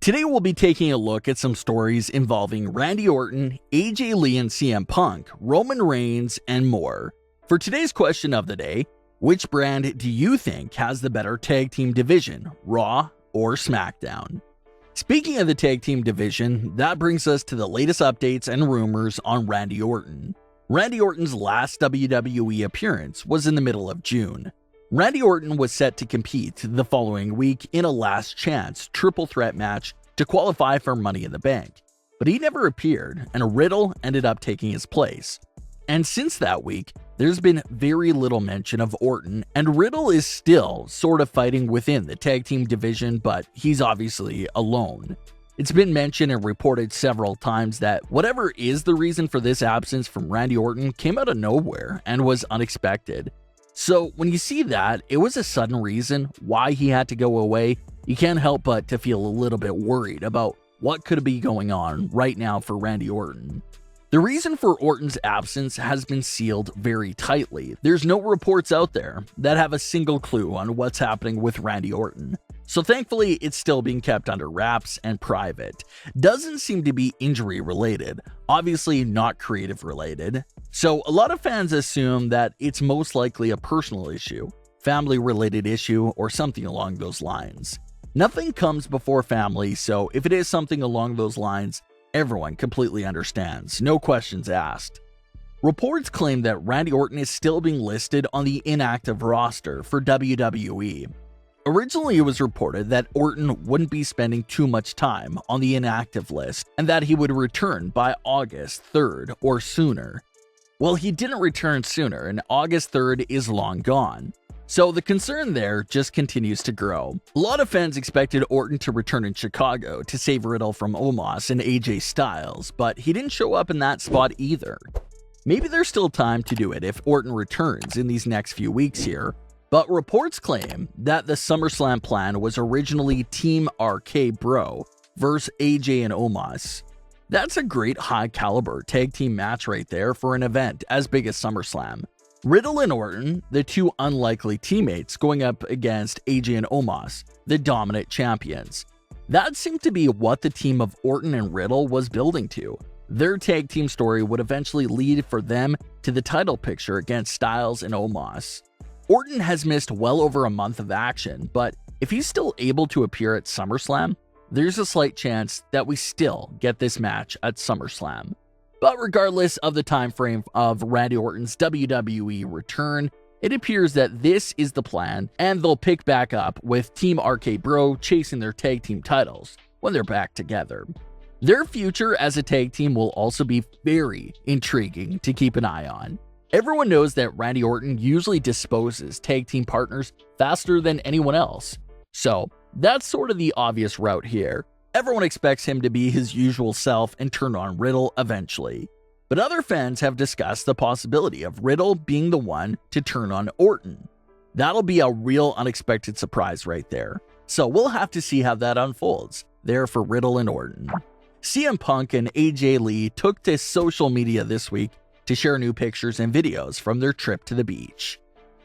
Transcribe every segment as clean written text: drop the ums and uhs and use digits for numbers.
Today we'll be taking a look at some stories involving Randy Orton, AJ Lee and CM Punk, Roman Reigns, and more. For today's question of the day, which brand do you think has the better tag team division, Raw or SmackDown? Speaking of the tag team division, that brings us to the latest updates and rumors on Randy Orton. Randy Orton's last WWE appearance was in the middle of June. Randy Orton was set to compete the following week in a last chance triple threat match to qualify for Money in the Bank, but he never appeared and Riddle ended up taking his place. And since that week, there's been very little mention of Orton, and Riddle is still sort of fighting within the tag team division, but he's obviously alone. It's been mentioned and reported several times that whatever is the reason for this absence from Randy Orton came out of nowhere and was unexpected. So when you see that, it was a sudden reason why he had to go away, you can't help but to feel a little bit worried about what could be going on right now for Randy Orton. The reason for Orton's absence has been sealed very tightly. There's no reports out there that have a single clue on what's happening with Randy Orton. So thankfully, it's still being kept under wraps and private. Doesn't seem to be injury related, obviously not creative related. So a lot of fans assume that it's most likely a personal issue, family related issue, or something along those lines. Nothing comes before family, so if it is something along those lines, everyone completely understands, no questions asked. Reports claim that Randy Orton is still being listed on the inactive roster for WWE. Originally, it was reported that Orton wouldn't be spending too much time on the inactive list and that he would return by August 3rd or sooner. Well, he didn't return sooner, and August 3rd is long gone. So the concern there just continues to grow. A lot of fans expected Orton to return in Chicago to save Riddle from Omos and AJ Styles, but he didn't show up in that spot either. Maybe there's still time to do it if Orton returns in these next few weeks here, but reports claim that the SummerSlam plan was originally Team RK Bro versus AJ and Omos. That's a great high-caliber tag team match right there for an event as big as SummerSlam. Riddle and Orton, the two unlikely teammates going up against AJ and Omos, the dominant champions. That seemed to be what the team of Orton and Riddle was building to. Their tag team story would eventually lead for them to the title picture against Styles and Omos. Orton has missed well over a month of action, but if he's still able to appear at SummerSlam, there's a slight chance that we still get this match at SummerSlam. But regardless of the time frame of Randy Orton's WWE return, it appears that this is the plan, and they'll pick back up with Team RK Bro chasing their tag team titles when they're back together. Their future as a tag team will also be very intriguing to keep an eye on. Everyone knows that Randy Orton usually disposes tag team partners faster than anyone else. So that's sort of the obvious route here. Everyone expects him to be his usual self and turn on Riddle eventually. But other fans have discussed the possibility of Riddle being the one to turn on Orton. That'll be a real unexpected surprise right there. So we'll have to see how that unfolds there for Riddle and Orton. CM Punk and AJ Lee took to social media this week to share new pictures and videos from their trip to the beach.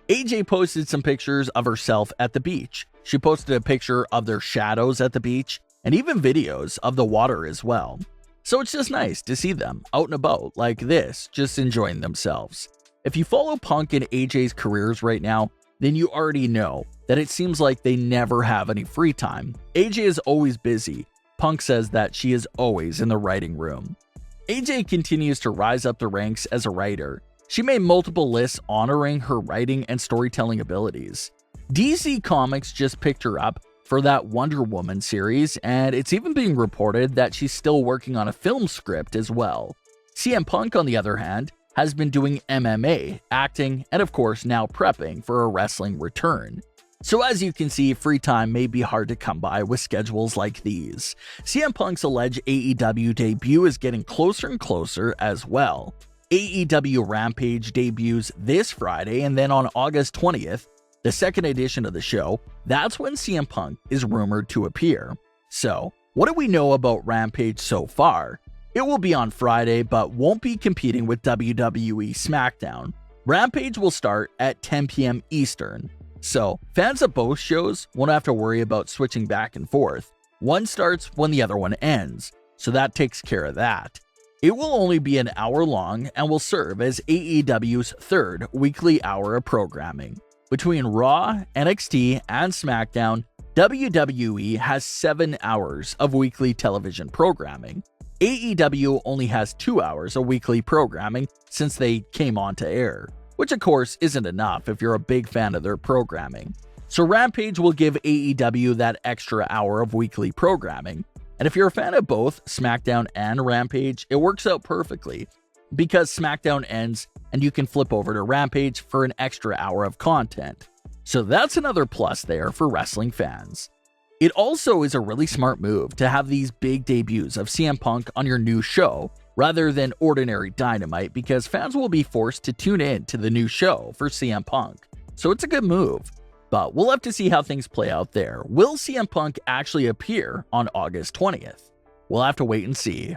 AJ posted some pictures of herself at the beach. She posted a picture of their shadows at the beach and even videos of the water as well. So it's just nice to see them out and about like this, just enjoying themselves. If you follow Punk and AJ's careers right now, then you already know that it seems like they never have any free time. AJ is always busy. Punk says that she is always in the writing room. AJ continues to rise up the ranks as a writer. She made multiple lists honoring her writing and storytelling abilities. DC Comics just picked her up for that Wonder Woman series, and it's even being reported that she's still working on a film script as well. CM Punk, on the other hand, has been doing MMA, acting, and of course now prepping for a wrestling return. So as you can see, free time may be hard to come by with schedules like these. CM Punk's alleged AEW debut is getting closer and closer as well. AEW Rampage debuts this Friday, and then on August 20th, the second edition of the show, that's when CM Punk is rumored to appear. So, what do we know about Rampage so far? It will be on Friday, but won't be competing with WWE SmackDown. Rampage will start at 10 p.m. Eastern. So, fans of both shows won't have to worry about switching back and forth. One starts when the other one ends, so that takes care of that. It will only be an hour long and will serve as AEW's third weekly hour of programming. Between Raw, NXT, and SmackDown, WWE has 7 hours of weekly television programming. AEW only has 2 hours of weekly programming since they came on to air, which of course isn't enough if you're a big fan of their programming. So Rampage will give AEW that extra hour of weekly programming. And if you're a fan of both SmackDown and Rampage, it works out perfectly because SmackDown ends and you can flip over to Rampage for an extra hour of content. So that's another plus there for wrestling fans. It also is a really smart move to have these big debuts of CM Punk on your new show rather than ordinary Dynamite because fans will be forced to tune in to the new show for CM Punk. So it's a good move. But we'll have to see how things play out there. Will CM Punk actually appear on August 20th? We'll have to wait and see.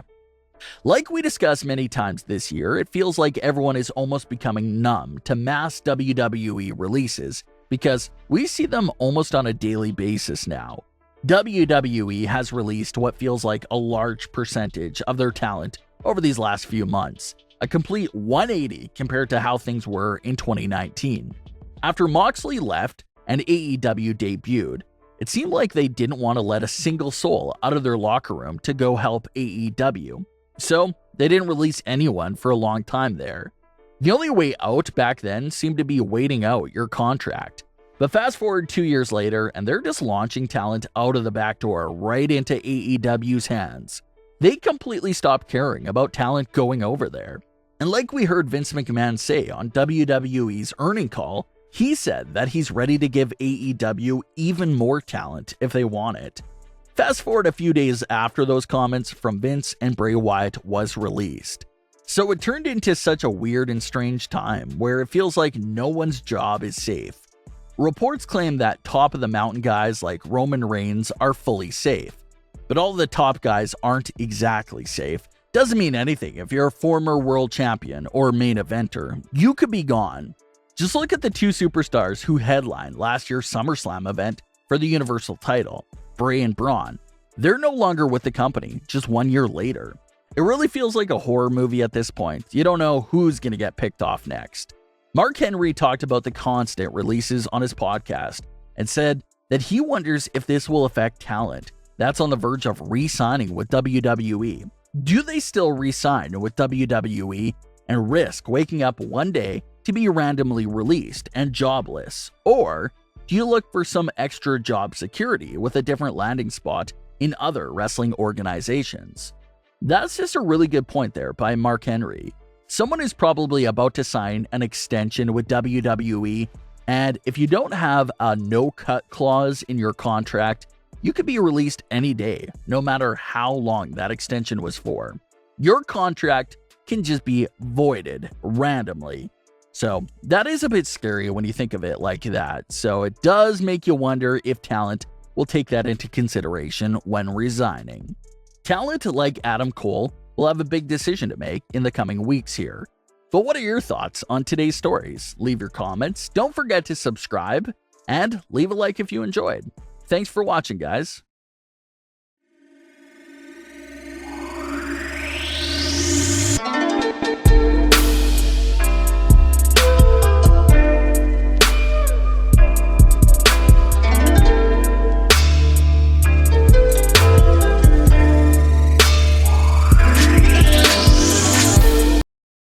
Like we discussed many times this year, it feels like everyone is almost becoming numb to mass WWE releases because we see them almost on a daily basis now. WWE has released what feels like a large percentage of their talent over these last few months, a complete 180 compared to how things were in 2019. After Moxley left and AEW debuted, it seemed like they didn't want to let a single soul out of their locker room to go help AEW. So they didn't release anyone for a long time there. The only way out back then seemed to be waiting out your contract. But fast forward 2 years later, and they're just launching talent out of the back door right into AEW's hands. They completely stopped caring about talent going over there. And like we heard Vince McMahon say on WWE's earning call, he said that he's ready to give AEW even more talent if they want it. Fast forward a few days after those comments from Vince and Bray Wyatt was released. So it turned into such a weird and strange time where it feels like no one's job is safe. Reports claim that top of the mountain guys like Roman Reigns are fully safe. But all the top guys aren't exactly safe. Doesn't mean anything if you're a former world champion or main eventer. You could be gone. Just look at the two superstars who headlined last year's SummerSlam event for the Universal title, Bray and Braun. They're no longer with the company just 1 year later. It really feels like a horror movie at this point. You don't know who's going to get picked off next. Mark Henry talked about the constant releases on his podcast and said that he wonders if this will affect talent that's on the verge of re-signing with WWE. Do they still re-sign with WWE and risk waking up one day to be randomly released and jobless? Or do you look for some extra job security with a different landing spot in other wrestling organizations? That's just a really good point there by Mark Henry. Someone is probably about to sign an extension with WWE, and if you don't have a no-cut clause in your contract, you could be released any day, no matter how long that extension was for. Your contract can just be voided randomly. So that is a bit scary when you think of it like that. So it does make you wonder if talent will take that into consideration when resigning. Talent like Adam Cole will have a big decision to make in the coming weeks here. But what are your thoughts on today's stories? Leave your comments, don't forget to subscribe, and leave a like if you enjoyed. Thanks for watching, guys.